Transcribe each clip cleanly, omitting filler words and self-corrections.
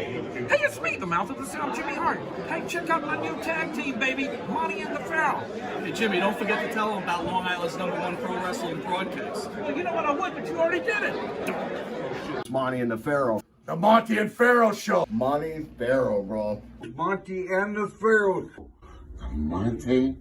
Hey, it's me, the mouth of the South, Jimmy Hart. Hey, check out my new tag team, baby, Monty and the Pharaoh. Hey, Jimmy, don't forget to tell them about Long Island's #1 pro wrestling broadcast. Well, you know what, I would, but you already did it. It's Monty and the Pharaoh. The Monty and Pharaoh Show. Monty and Pharaoh, bro. Monty and the Pharaoh. The Monty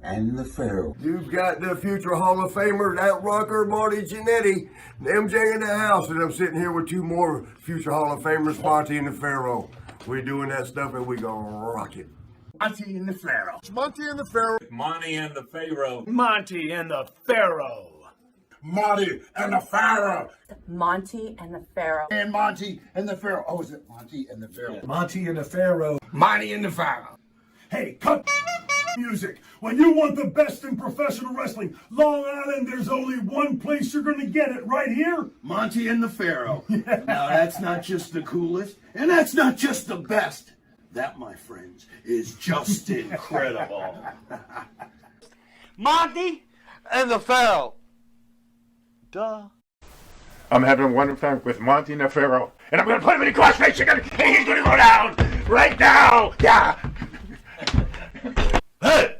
and the Pharaoh. You've got the future Hall of Famer, that rocker, Marty Jannetty, MJ in the house, and I'm sitting here with two more future Hall of Famers, Monty and the Pharaoh. We're doing that stuff and we gonna rock it. Monty and the Pharaoh. It's Monty and the Pharaoh. Monty and the Pharaoh. Monty and the Pharaoh. Monty and the Pharaoh. Monty and the Pharaoh. And Monty and the Pharaoh. Oh, is it Monty and the Pharaoh? Monty and the Pharaoh. Monty and the Pharaoh. Hey, cut music. When you want the best in professional wrestling, Long Island, there's only one place you're gonna get it, right here. Monty and the Pharaoh. Now, that's not just the coolest, and that's not just the best. That, my friends, is just incredible. Monty and the Pharaoh. Duh. I'm having a wonderful time with Monty and the Pharaoh, and I'm gonna put him in a crossface and he's gonna go down right now. Yeah. Hey!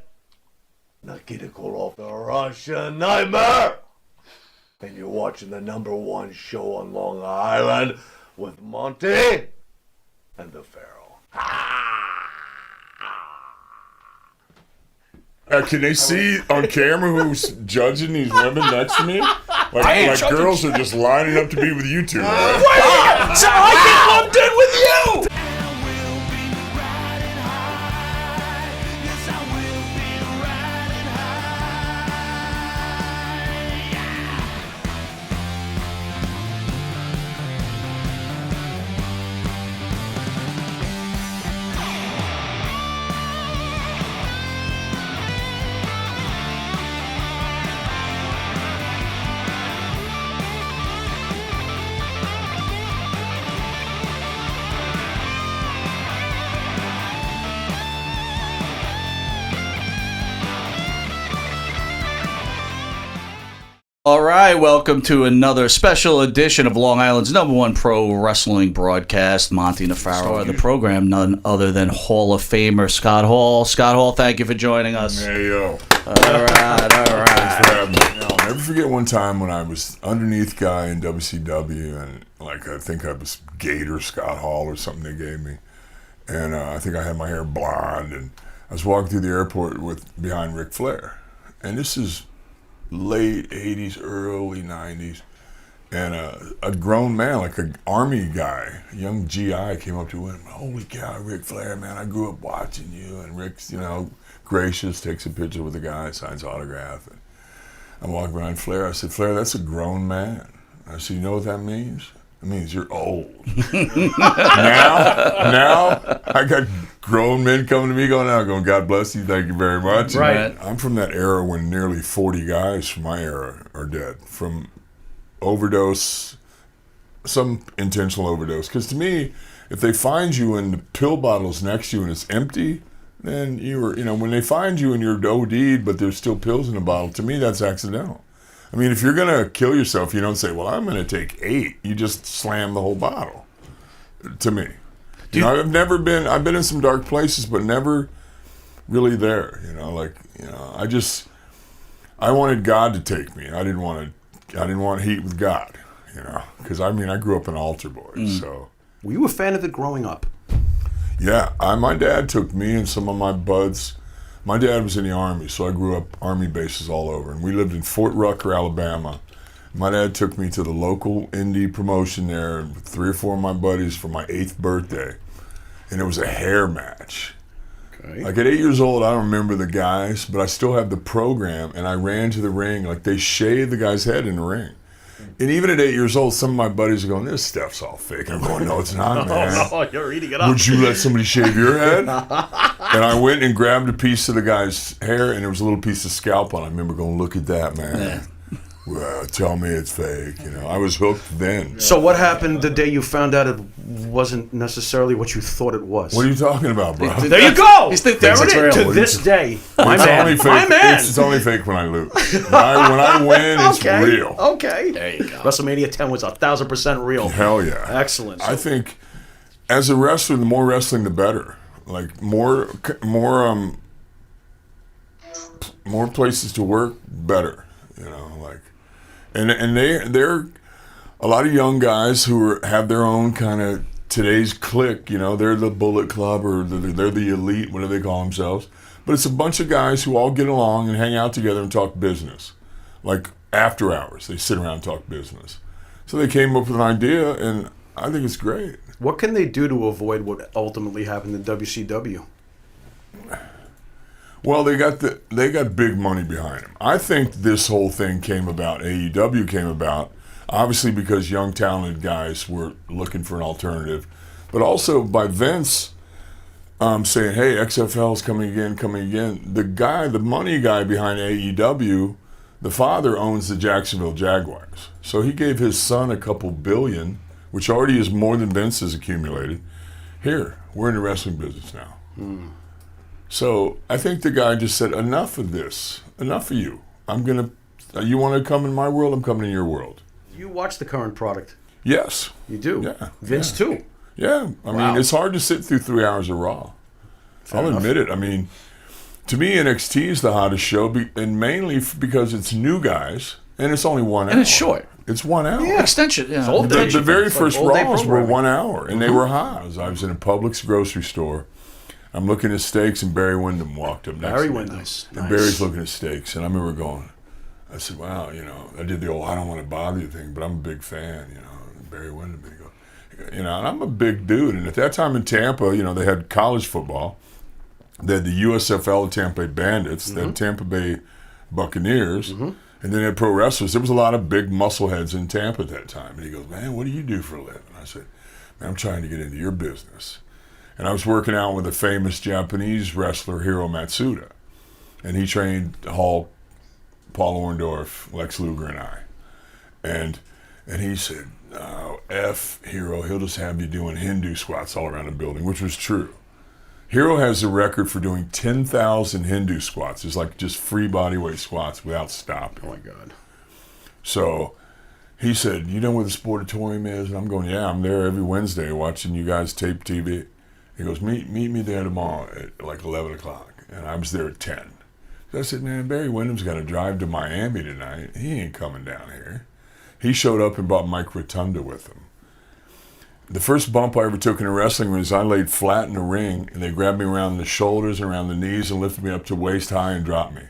Nikita Koloff, the Russian Nightmare! And you're watching the #1 show on Long Island with Monty and the Pharaoh. Can they see on camera who's judging these women next to me? Like girls are just lining up to be with you two, right? Wait! So I get lumped in with you! All right, welcome to another special edition of Long Island's #1 pro wrestling broadcast. Monty and the Pharaoh of the program, none other than Hall of Famer Scott Hall. Scott Hall, thank you for joining us. Hey, yo. All right. Thanks for having me. I'll never forget one time when I was underneath guy in WCW, and I think I was Gator Scott Hall or something they gave me. And I think I had my hair blonde, and I was walking through the airport behind Ric Flair. And this is late 80s, early 90s, and a grown man, like an army guy, a young GI, came up to him and went, "Holy cow, Ric Flair, man, I grew up watching you." And Ric's, gracious, takes a picture with the guy, signs autograph. And I'm walking behind Flair. I said, "Flair, that's a grown man." I said, "You know what that means? It means you're old." now I got grown men coming to me going, "God bless you, thank you very much." Right. I'm from that era when nearly 40 guys from my era are dead from overdose, some intentional overdose. Because to me, if they find you and the pill bottle's next to you and it's empty, then when they find you and you're OD'd but there's still pills in the bottle, to me that's accidental. I mean, if you're going to kill yourself, you don't say, "Well, I'm going to take 8. You just slam the whole bottle, to me. I've been in some dark places, but never really there, I wanted God to take me. I didn't want heat with God, because I grew up an altar boy, so. Were you a fan of it growing up? Yeah, my dad took me and some of my buds. My dad was in the Army, so I grew up Army bases all over. And we lived in Fort Rucker, Alabama. My dad took me to the local indie promotion there with 3 or 4 of my buddies for my 8th birthday. And it was a hair match. Okay. Like at 8 years old, I don't remember the guys, but I still have the program. And I ran to the ring, like they shaved the guy's head in the ring. And even at 8 years old, some of my buddies are going, "This stuff's all fake." I'm going, "No, it's not, man." Oh, you're eating it up. "Would you let somebody shave your head?" And I went and grabbed a piece of the guy's hair, and there was a little piece of scalp on it. I remember going, "Look at that, man." Yeah. Well, tell me it's fake. I was hooked then. So what happened the day you found out it wasn't necessarily what you thought it was? What are you talking about, bro? There you go. There it is. To this day, my man. It's only fake when I lose. When I win, it's real. Okay. There you go. WrestleMania 10 was 1,000% real. Hell yeah. Excellent. I think as a wrestler, the more wrestling, the better. Like more places to work, better. You know, like, and they're a lot of young guys who have their own kind of today's clique. You know, they're the Bullet Club or they're the elite, whatever they call themselves. But it's a bunch of guys who all get along and hang out together and talk business, like after hours. They sit around and talk business. So they came up with an idea, and I think it's great. What can they do to avoid what ultimately happened in WCW? Well, they got big money behind them. I think this whole thing came about, AEW came about, obviously because young talented guys were looking for an alternative, but also by Vince saying, hey, XFL's coming again. The money guy behind AEW, the father owns the Jacksonville Jaguars. So he gave his son a couple billion, which already is more than Vince has accumulated. Here, we're in the wrestling business now. So I think the guy just said, enough of this, enough of you. You want to come in my world, I'm coming in your world. You watch the current product. Yes. You do? Yeah. Vince too? Yeah. I mean, it's hard to sit through 3 hours of Raw. I'll admit it. I mean, to me, NXT is the hottest show, and mainly because it's new guys, and it's only 1 hour. And it's short. It's 1 hour. Yeah, extension. Yeah. The very first all-day Raws were programming. 1 hour, and they were hot. I was in a Publix grocery store. I'm looking at steaks, and Barry Windham walked up next Barry to me. Windham. And Barry's looking at steaks, and I remember going, I said, wow, you know, I did the old I don't want to bother you thing, but I'm a big fan, you know, and Barry Windham. And he goes, you know, and I'm a big dude. And at that time in Tampa, you know, they had college football. They had the USFL Tampa Bay Bandits, they had Tampa Bay Buccaneers, and then they had pro wrestlers. There was a lot of big muscle heads in Tampa at that time. And he goes, man, what do you do for a living? I said, man, I'm trying to get into your business. And I was working out with a famous Japanese wrestler, Hiro Matsuda. And he trained Hulk, Paul Orndorff, Lex Luger, and I. And he said, F Hiro, he'll just have you doing Hindu squats all around the building, which was true. Hiro has a record for doing 10,000 Hindu squats. It's like just free body weight squats without stopping. Oh, my God. So he said, you know where the Sportatorium is? And I'm going, yeah, I'm there every Wednesday watching you guys tape TV. He goes, meet me there tomorrow at like 11 o'clock. And I was there at 10. So I said, man, Barry Windham's got to drive to Miami tonight. He ain't coming down here. He showed up and brought Mike Rotunda with him. The first bump I ever took in a wrestling ring was I laid flat in the ring, and they grabbed me around the shoulders and around the knees and lifted me up to waist high and dropped me.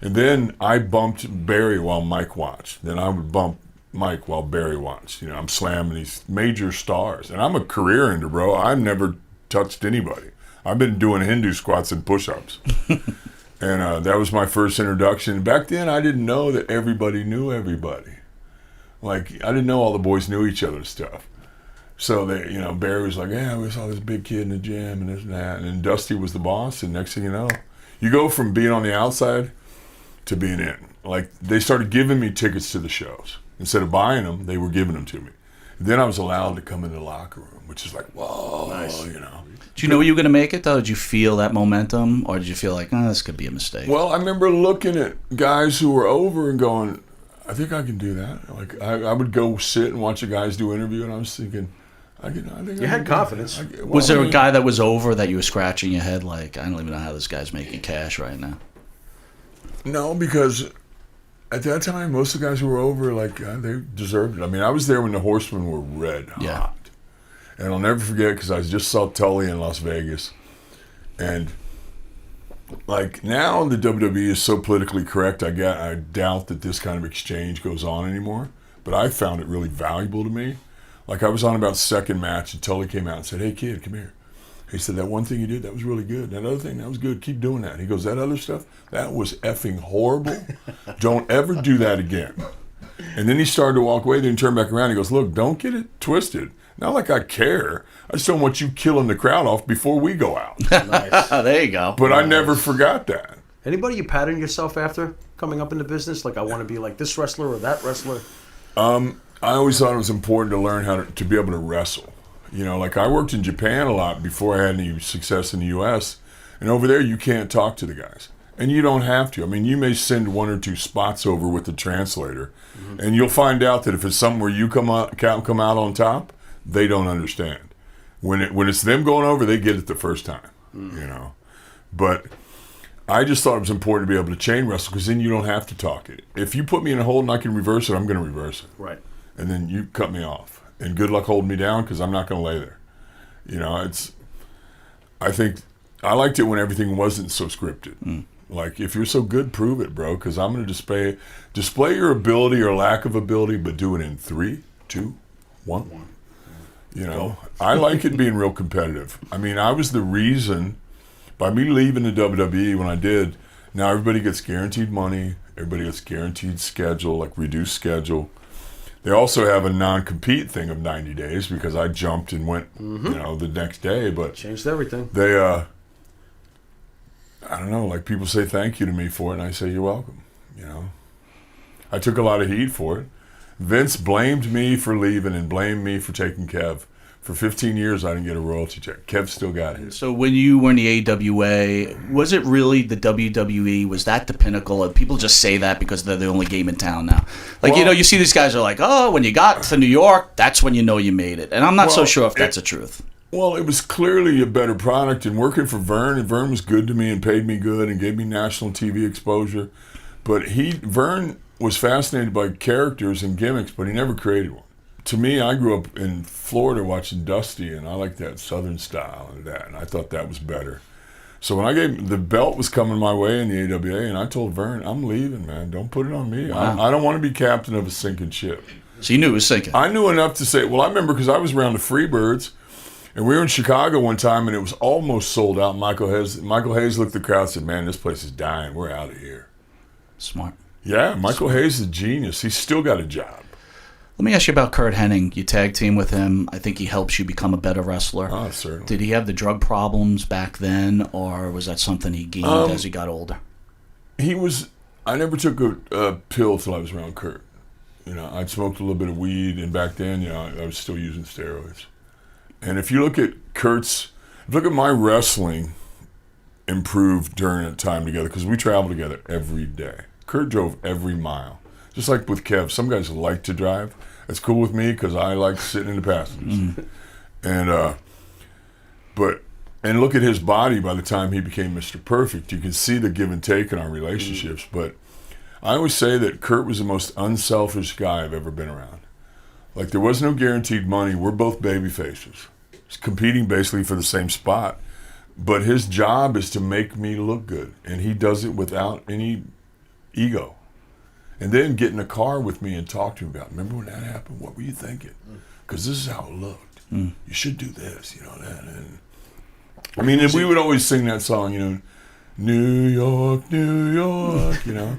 And then I bumped Barry while Mike watched. Then I would bump Mike while Barry watched. You know, I'm slamming these major stars. And I'm a career ender, bro. I've never touched anybody. I've been doing Hindu squats and push-ups. And that was my first introduction. Back then, I didn't know that everybody knew everybody. Like, I didn't know all the boys knew each other's stuff. So they, you know, Barry was like, yeah, we saw this big kid in the gym and this and that. And then Dusty was the boss. And next thing you know, you go from being on the outside to being in. Like, they started giving me tickets to the shows. Instead of buying them, they were giving them to me. And then I was allowed to come in the locker room, which is like, whoa, nice. You know. Did you know you were going to make it, though? Did you feel that momentum? Or did you feel like, this could be a mistake? Well, I remember looking at guys who were over and going, I think I can do that. Like, I would go sit and watch the guys do interview, and I was thinking, I think you had confidence. Was there a guy that was over that you were scratching your head like, I don't even know how this guy's making cash right now? No, because at that time, most of the guys who were over, like, they deserved it. I mean, I was there when the Horsemen were red hot. And I'll never forget, because I just saw Tully in Las Vegas. And, like, now the WWE is so politically correct, I doubt that this kind of exchange goes on anymore. But I found it really valuable to me. Like, I was on about second match, and Tully came out and said, hey, kid, come here. He said, that one thing you did, that was really good. That other thing, that was good. Keep doing that. He goes, that other stuff, that was effing horrible. Don't ever do that again. And then he started to walk away, then he turned back around. He goes, look, don't get it twisted. Not like I care. I just don't want you killing the crowd off before we go out. Nice. There you go. But I never forgot that. Anybody you pattern yourself after coming up in the business? Like, I want to be like this wrestler or that wrestler? I always thought it was important to learn how to be able to wrestle. You know, like I worked in Japan a lot before I had any success in the U.S. And over there, you can't talk to the guys. And you don't have to. I mean, you may send 1 or 2 spots over with the translator, and you'll find out that if it's something where you come out on top, they don't understand. When it's them going over, they get it the first time, you know. But I just thought it was important to be able to chain wrestle because then you don't have to talk it. If you put me in a hold and I can reverse it, I'm going to reverse it. Right. And then you cut me off. And good luck holding me down because I'm not going to lay there. You know, I think I liked it when everything wasn't so scripted. Like, if you're so good, prove it, bro, because I'm going to display your ability or lack of ability, but do it in 3, 2, 1. You know, I like it being real competitive. I mean, I was the reason, by me leaving the WWE when I did, now everybody gets guaranteed money, everybody gets guaranteed schedule, like reduced schedule. They also have a non-compete thing of 90 days because I jumped and went, you know, the next day. But changed everything. They, I don't know, like people say thank you to me for it, and I say you're welcome, you know. I took a lot of heat for it. Vince blamed me for leaving and blamed me for taking Kev. For 15 years, I didn't get a royalty check. Kev still got his. So when you were in the AWA, was it really the WWE? Was that the pinnacle? People just say that because they're the only game in town now. Like, you know, you see these guys are like, oh, when you got to New York, that's when you know you made it. And I'm not so sure if that's the truth. Well, it was clearly a better product. And working for Vern, and Vern was good to me and paid me good and gave me national TV exposure. But Vern was fascinated by characters and gimmicks, but he never created one. To me, I grew up in Florida watching Dusty, and I like that Southern style and that, and I thought that was better. So when the belt was coming my way in the AWA, and I told Vern, I'm leaving, man. Don't put it on me. Wow. I don't want to be captain of a sinking ship. So you knew it was sinking. I knew enough to say, well, I remember because I was around the Freebirds, and we were in Chicago one time, and it was almost sold out. Michael Hayes looked at the crowd and said, man, this place is dying. We're out of here. Smart. Yeah, Michael Hayes is a genius. He's still got a job. Let me ask you about Kurt Hennig. You tag team with him. I think he helps you become a better wrestler. Oh, certainly. Did he have the drug problems back then, or was that something he gained as he got older? I never took a pill till I was around Kurt. You know, I'd smoked a little bit of weed, and back then, you know, I was still using steroids. And if you look at my wrestling improved during that time together, because we traveled together every day. Kurt drove every mile. Just like with Kev, some guys like to drive. That's cool with me because I like sitting in the passengers. And look at his body by the time he became Mr. Perfect. You can see the give and take in our relationships. But I always say that Kurt was the most unselfish guy I've ever been around. Like, there was no guaranteed money. We're both baby faces. He's competing basically for the same spot. But his job is to make me look good. And he does it without any ego. And then get in a car with me and talk to him about, remember when that happened? What were you thinking? Because this is how it looked. You should do this, you know, that. And I mean, we would always sing that song, you know, New York, New York, you know.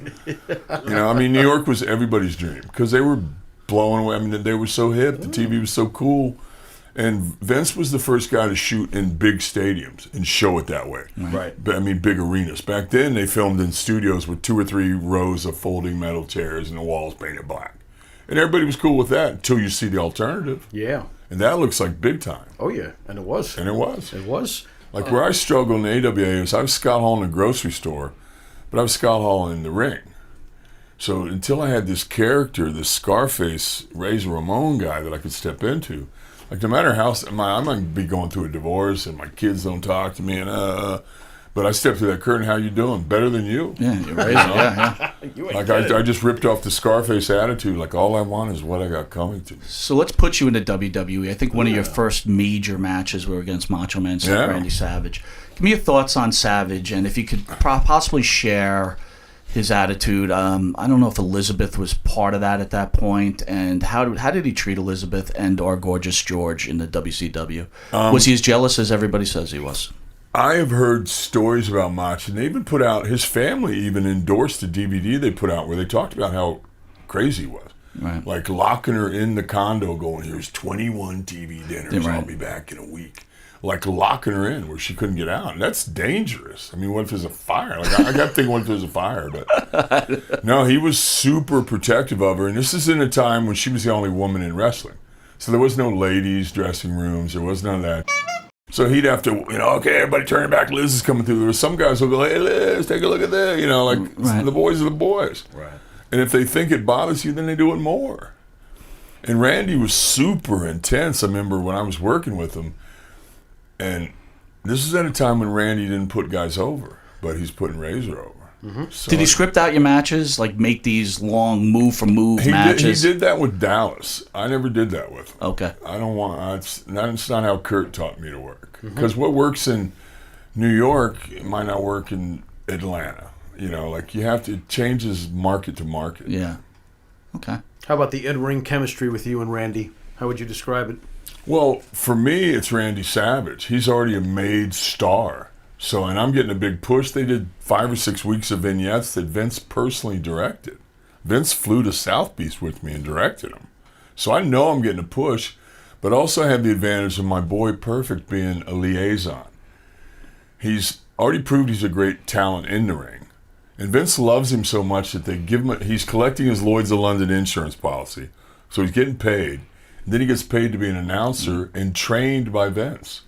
I mean, New York was everybody's dream because they were blowing away. I mean, they were so hip. The TV was so cool. And Vince was the first guy to shoot in big stadiums and show it that way. Right. I mean, big arenas. Back then, they filmed in studios with 2 or 3 rows of folding metal chairs and the walls painted black. And everybody was cool with that until you see the alternative. Yeah. And that looks like big time. Oh, yeah. And it was. And it was. It was. Like where I struggled in the AWA is I was Scott Hall in the grocery store, but I was Scott Hall in the ring. So until I had this character, this Scarface, Razor Ramon guy that I could step into, like no matter how, I might be going through a divorce and my kids don't talk to me, and but I stepped through that curtain. How you doing? Better than you? Yeah, you're right. Yeah. Like I just ripped off the Scarface attitude. Like all I want is what I got coming to me. So let's put you into WWE. I think one of your first major matches were against Macho Man Randy Savage. Give me your thoughts on Savage, and if you could possibly share his attitude. I don't know if Elizabeth was part of that at that point, and how did he treat Elizabeth and our Gorgeous George in the WCW? Was he as jealous as everybody says he was? I have heard stories about Mach, and they even put out, his family even endorsed the DVD they put out where they talked about how crazy he was. Right. Like locking her in the condo going, here's 21 TV dinners, I'll be back in a week. Like locking her in where she couldn't get out. And that's dangerous. I mean, what if there's a fire? Like I got to think, what if there's a fire? But no, he was super protective of her. And this is in a time when she was the only woman in wrestling. So there was no ladies' dressing rooms. There was none of that. So he'd have to, okay, everybody turn it back. Liz is coming through. There were some guys who would go, hey, Liz, take a look at that. The boys are the boys. Right. And if they think it bothers you, then they do it more. And Randy was super intense. I remember when I was working with him, And this is at a time when Randy didn't put guys over, but he's putting Razor over. So Did he script out your matches? Like make these long move for move matches? He did that with Dallas. I never did that with him. Okay. I don't want. It's not how Kurt taught me to work. Because what works in New York it might not work in Atlanta. You know, like you have to it changes market to market. Yeah. Okay. How about the in-ring chemistry with you and Randy? How would you describe it? Well, for me, it's Randy Savage. He's already a made star. So, and I'm getting a big push. They did 5 or 6 weeks of vignettes that Vince personally directed. Vince flew to South Beach with me and directed them. So I know I'm getting a push, but also I have the advantage of my boy Perfect being a liaison. He's already proved he's a great talent in the ring. And Vince loves him so much that they give him he's collecting his Lloyd's of London insurance policy. So he's getting paid. And then he gets paid to be an announcer and trained by Vince.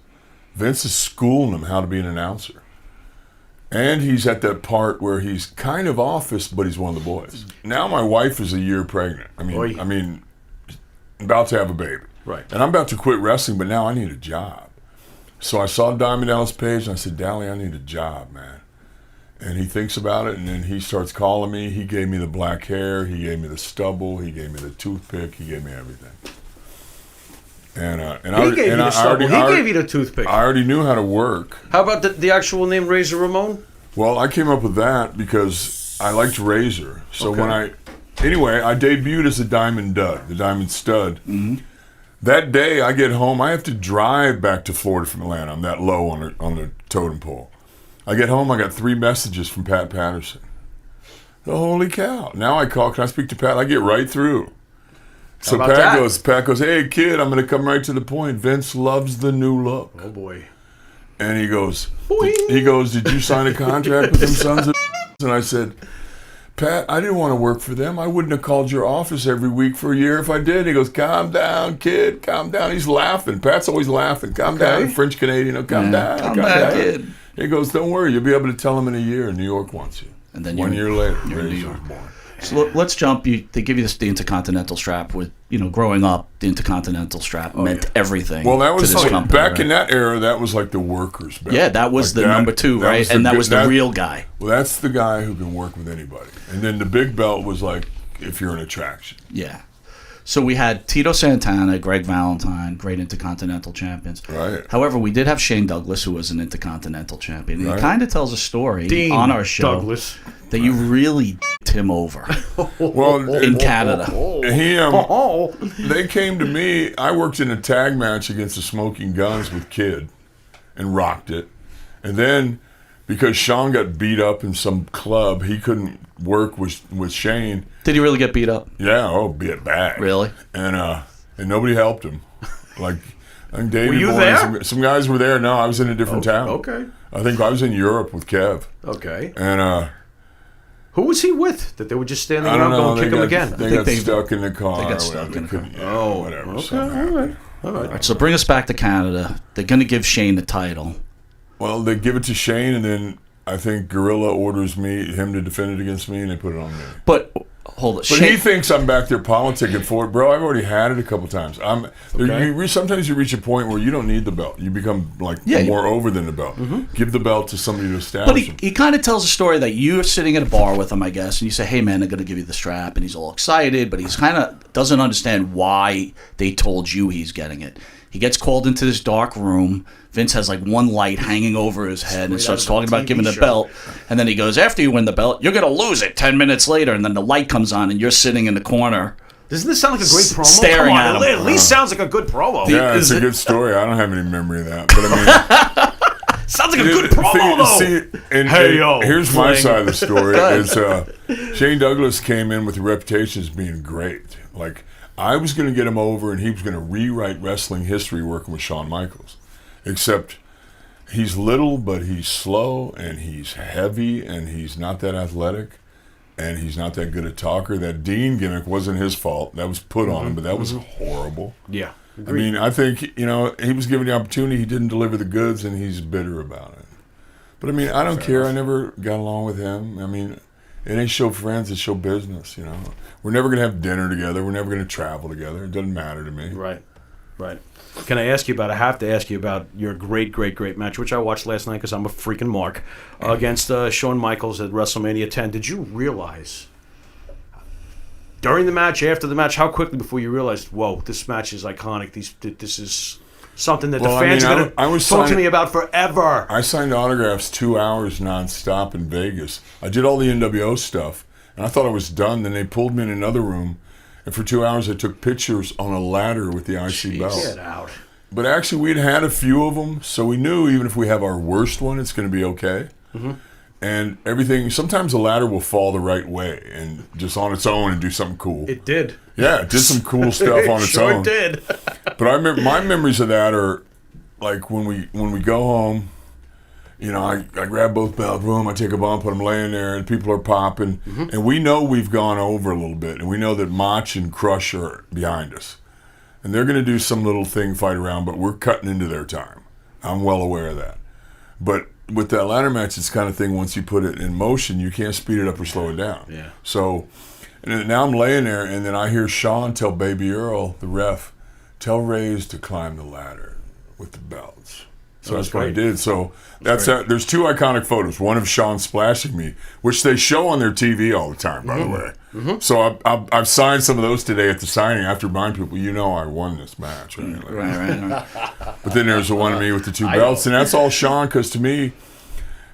Vince is schooling him how to be an announcer. And he's at that part where he's kind of office, but he's one of the boys. Now my wife is a year pregnant. I mean, about to have a baby. Right. And I'm about to quit wrestling, but now I need a job. So I saw Diamond Dallas Page, and I said, Dally, I need a job, man. And he thinks about it, and then he starts calling me. He gave me the black hair. He gave me the stubble. He gave me the toothpick. He gave me everything. And He gave you the stubble. He gave you the toothpick. I already knew how to work. How about the actual name Razor Ramon? Well, I came up with that because I liked Razor. So Okay. anyway, I debuted as a Diamond Dud, the Diamond Stud. That day I get home, I have to drive back to Florida from Atlanta. I'm that low on the totem pole. I get home, I got 3 messages from Pat Patterson. Holy cow. Now I call, can I speak to Pat? I get right through. So How about Pat goes, hey kid, I'm going to come right to the point. Vince loves the new look. Oh boy. And he goes, did you sign a contract with them sons of And I said, Pat, I didn't want to work for them. I wouldn't have called your office every week for a year if I did. He goes, calm down, kid, calm down. He's laughing. Pat's always laughing. Calm down, French Canadian. Oh, calm down, calm down, kid. He goes, don't worry, you'll be able to tell him in a year. New York wants you. And then 1 year later, you're in New Razor York. was born. So let's jump. They give you the Intercontinental strap. With growing up, the Intercontinental strap meant everything. Well, that was to this company, back right? in that era. That was like the workers' belt. Yeah, that was Like the number 2, right? And that was the real guy. Well, that's the guy who can work with anybody. And then the big belt was like if you're an attraction. Yeah. So we had Tito Santana, Greg Valentine, great Intercontinental champions. Right. However, we did have Shane Douglas, who was an Intercontinental champion. And Right. he kind of tells a story Dean on our show Douglas. that you really d***ed him over Well, in Canada. They came to me. I worked in a tag match against the Smoking Guns with Kid and rocked it. And then because Sean got beat up in some club, he couldn't work with Shane. Did he really get beat up? Yeah, beat bad. Really? And nobody helped him. Like, I think Davey Were you Boy there? and some guys were there. No, I was in a different town. Okay. I think I was in Europe with Kev. Okay. And Who was he with? That they were just standing I don't around know. going kick him again? They got stuck in the car. they got or stuck whatever. in the car. Whatever. Okay. something All happened. right. All right, so bring us back to Canada. They're going to give Shane the title. Well, they give it to Shane, and then I think Gorilla orders him to defend it against me, and they put it on me. But hold it. But he thinks I'm back there politicking for it, bro. I've already had it a couple times. Sometimes you reach a point where you don't need the belt. You become more over than the belt. Give the belt to somebody to But establish him. he kind of tells a story that you're sitting at a bar with him, I guess, and you say, hey, man, I'm going to give you the strap. And he's all excited, but he's kind of doesn't understand why they told you he's getting it. He gets called into this dark room. Vince has like one light hanging over his head and starts talking about giving the belt. And then he goes, after you win the belt, you're going to lose it 10 minutes later. And then the light comes on and you're sitting in the corner. Doesn't this sound like a great promo? Staring Come on, at him. at least sounds like a good promo. Yeah, it's a good story. I don't have any memory of that. But I mean, sounds like a good promo, though. Here's my side of the story. Is Shane Douglas came in with a reputation as being great. Like, I was going to get him over, and he was going to rewrite wrestling history working with Shawn Michaels. Except he's little, but he's slow, and he's heavy, and he's not that athletic, and he's not that good a talker. That Dean gimmick wasn't his fault. That was put on him, but that was horrible. Yeah. I mean, I think, he was given the opportunity. He didn't deliver the goods, and he's bitter about it. But, I mean, I don't care. I never got along with him. I mean, it ain't show friends, it's show business, We're never going to have dinner together. We're never going to travel together. It doesn't matter to me. Right. Right. Can I ask you about? I have to ask you about your great match, which I watched last night because I'm a freaking mark, against Shawn Michaels at WrestleMania 10. Did you realize during the match, after the match, how quickly before you realized, whoa, this match is iconic? This is something that the fans are going to talk to me about forever. I signed autographs 2 hours nonstop in Vegas. I did all the NWO stuff, and I thought I was done. Then they pulled me in another room. And for 2 hours, I took pictures on a ladder with the IC belt. Get out. But actually, we'd had a few of them, so we knew even if we have our worst one, it's going to be okay. Mm-hmm. And everything, sometimes the ladder will fall the right way and just on its own and do something cool. It did. Yeah, it did some cool stuff on its own. It did. But I remember, my memories of that are like when we go home, you know, I grab both belts, boom, I take a bump, and I'm laying there, and people are popping. Mm-hmm. And we know we've gone over a little bit, and we know that Mach and Crush are behind us. And they're going to do some little thing, fight around, but we're cutting into their time. I'm well aware of that. But with that ladder match, it's the kind of thing, once you put it in motion, you can't speed it up or slow it down. Yeah. So, and then now I'm laying there, and then I hear Shawn tell Baby Earl, the ref, tell Reyes to climb the ladder with the belts. So that's what I did. So that's there's two iconic photos. One of Shawn splashing me, which they show on their TV all the time, by the way. Mm-hmm. So I've signed some of those today at the signing. I have to remind people, you know, I won this match. Right? Like, Right. But then there's the one of me with the two belts, and that's all Shawn. Because to me,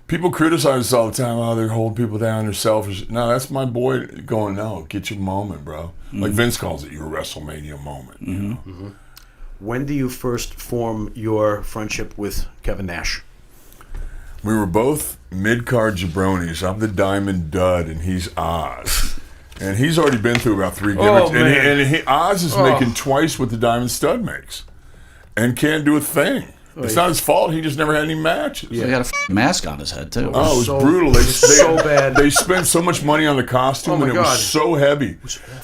people criticize us all the time. Oh, they're holding people down. They're selfish. No, that's my boy going, no, get your moment, bro. Mm-hmm. Like Vince calls it, your WrestleMania moment. Mm-hmm. You know? Mm-hmm. When do you first form your friendship with Kevin Nash? We were both mid-card jabronis. I'm the Diamond Dud, and he's Oz. And he's already been through about 3 gimmicks. And Oz is making twice what the Diamond Stud makes and can't do a thing. It's not his fault. He just never had any matches. Yeah. He had a mask on his head, too. Oh, it was brutal. They so bad. They spent so much money on the costume, and it was so heavy.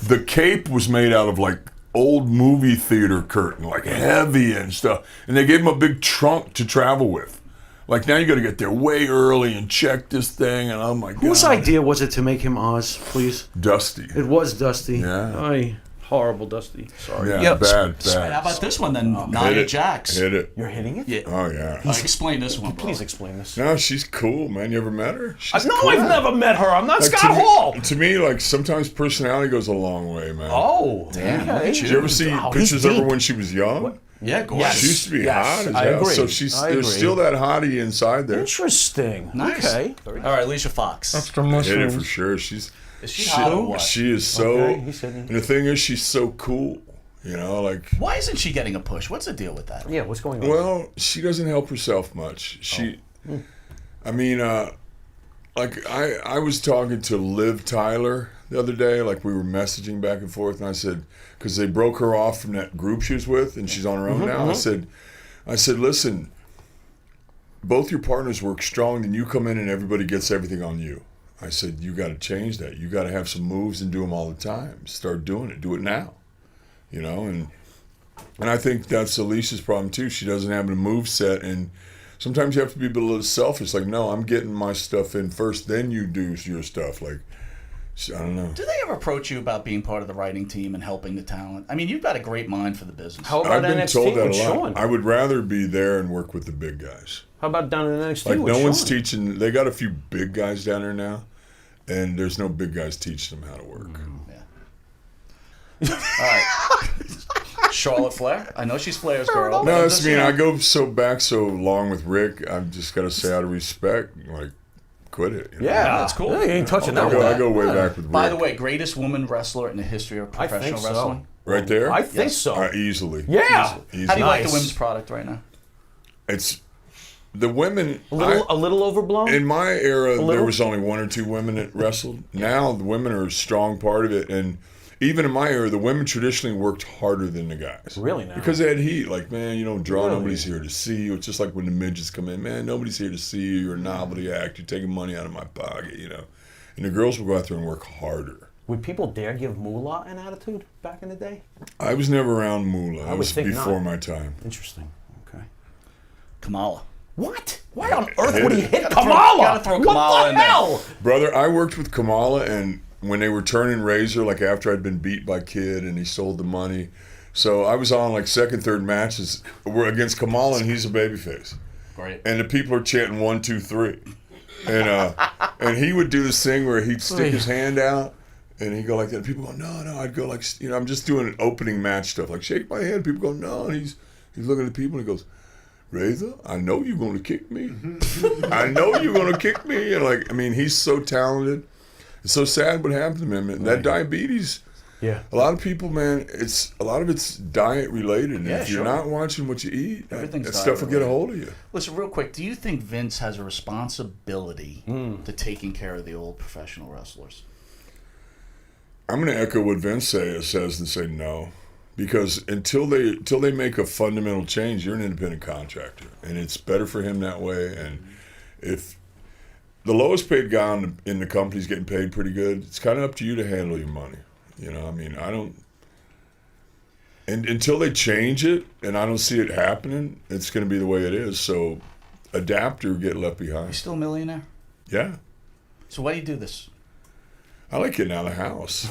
The cape was made out of, like, old movie theater curtain, like heavy and stuff. And they gave him a big trunk to travel with. Like, now you got to get there way early and check this thing, and oh my God. Whose idea was it to make him Oz, please? Dusty. It was Dusty. Yeah. Horrible Dusty. Sorry. Yeah, bad. How about this one then? Nia Jax. Hit it. You're hitting it? Yeah. Oh, yeah. Explain this one, bro. Please explain this. No, she's cool, man. You ever met her? No, cool. I've never met her. I'm not like, Scott Hall. To me, like, sometimes personality goes a long way, man. Oh, damn. Okay. Did you ever see pictures of her when she was young? What? Yeah, gorgeous. She used to be hot as I hell. agree. So there's still that hottie inside there. Interesting. Nice. Okay. All right, Alicia Fox. Hit it for sure. Is she hot or what? She is so. Okay, and the thing is, she's so cool. You know, like. Why isn't she getting a push? What's the deal with that? Yeah, what's going on? Well, she doesn't help herself much. I mean, like I was talking to Liv Tyler the other day. Like, we were messaging back and forth, and I said, because they broke her off from that group she was with, and she's on her own now. I said, listen, both your partners work strong, then you come in and everybody gets everything on you. I said, you got to change that. You got to have some moves and do them all the time. Start doing it. Do it now. You know, and I think that's Alicia's problem too. She doesn't have a move set, and sometimes you have to be a little selfish. Like, no, I'm getting my stuff in first, then you do your stuff. Like, I don't know. Do they ever approach you about being part of the writing team and helping the talent? I mean, you've got a great mind for the business. How about I've been NXT told that with a lot. Shawn? I would rather be there and work with the big guys. How about down in NXT Like, with no one's Shawn? teaching. They got a few big guys down there now, and there's no big guys teaching them how to work. All right. Charlotte Flair. I know she's Flair's girl. No, that's I go back so long with Rick. I've just got to say, out of respect, like, quit it. You know? Yeah, that's cool. Yeah, you ain't touching that. I go way back with Rick. By the way, greatest woman wrestler in the history of professional wrestling. Right there? I think so. Easily. Yeah. Easily. How do you like the women's product right now? It's the women. A little overblown? In my era, there was only 1 or 2 women that wrestled. Now the women are a strong part of it, and even in my era, the women traditionally worked harder than the guys. Really now? Because they had heat. Like, man, you don't draw. Really? Nobody's here to see you. It's just like when the midgets come in. Man, nobody's here to see you. You're a novelty act. You're taking money out of my pocket, you know. And the girls will go out there and work harder. Would people dare give Moolah an attitude back in the day? I was never around Moolah. I That was think before not. my time. Interesting. Okay. Kamala. What? Why on earth Hit would he it. hit Gotta Kamala? throw What Kamala the in there. hell? Brother, I worked with Kamala, and when they were turning Razor, like after I'd been beat by Kid and he sold the money, So I was on like second, third matches. We're against Kamala, and he's a babyface. Right. And the people are chanting 1, 2, 3, and he would do this thing where he'd stick his hand out, and he'd go like that. And people go, no. I'd go like, I'm just doing an opening match stuff, like shake my hand. People go, no. And he's looking at the people and he goes, Razor, I know you're going to kick me. I know you're going to kick me. And like, I mean, he's so talented. It's so sad what happened to him. And that diabetes. Yeah. A lot of people, man, a lot of it's diet related. And Yeah, if you're not watching what you eat, Everything's that stuff will get a hold of you. Listen, real quick, do you think Vince has a responsibility to taking care of the old professional wrestlers? I'm going to echo what Vince says and say no. Because until they make a fundamental change, you're an independent contractor. And it's better for him that way. And if the lowest paid guy in the company's getting paid pretty good, it's kind of up to you to handle your money. You know, I mean, and until they change it, and I don't see it happening, it's going to be the way it is. So adapt or get left behind. You still a millionaire? Yeah. So why do you do this? I like getting out of the house.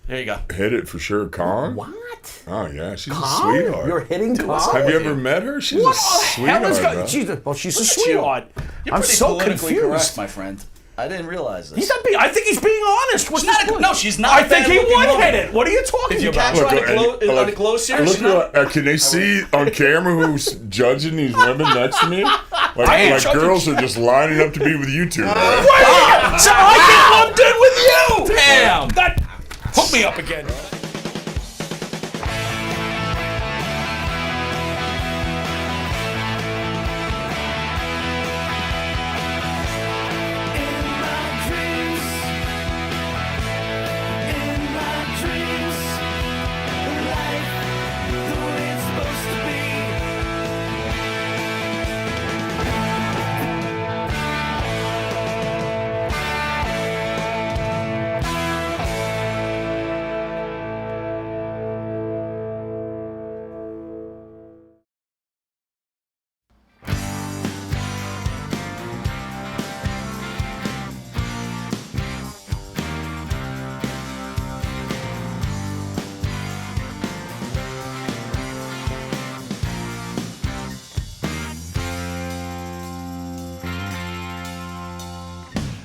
There you go. Hit it for sure. Kong? What? Oh, yeah. She's Kong? a sweetheart. You're hitting Kong? Have you ever met her? She's What a the hell is sweetheart. going on? She's a Look at sweetheart. You're I'm pretty so politically confused. correct, my friend. I didn't realize this. He's not being. I think he's being honest. What's She's not this? a- no, she's not I a think he bad-looking would woman. hit it. What are you talking If you about? catch her on a glow series, she's not- Can they see on camera who's judging these women next to me? Like judging. girls are just lining up to be with you two, right? Wait, so I get lumped in with you. Damn. That hook me up again.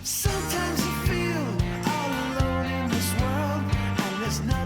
Sometimes I feel all alone in this world, and there's nothing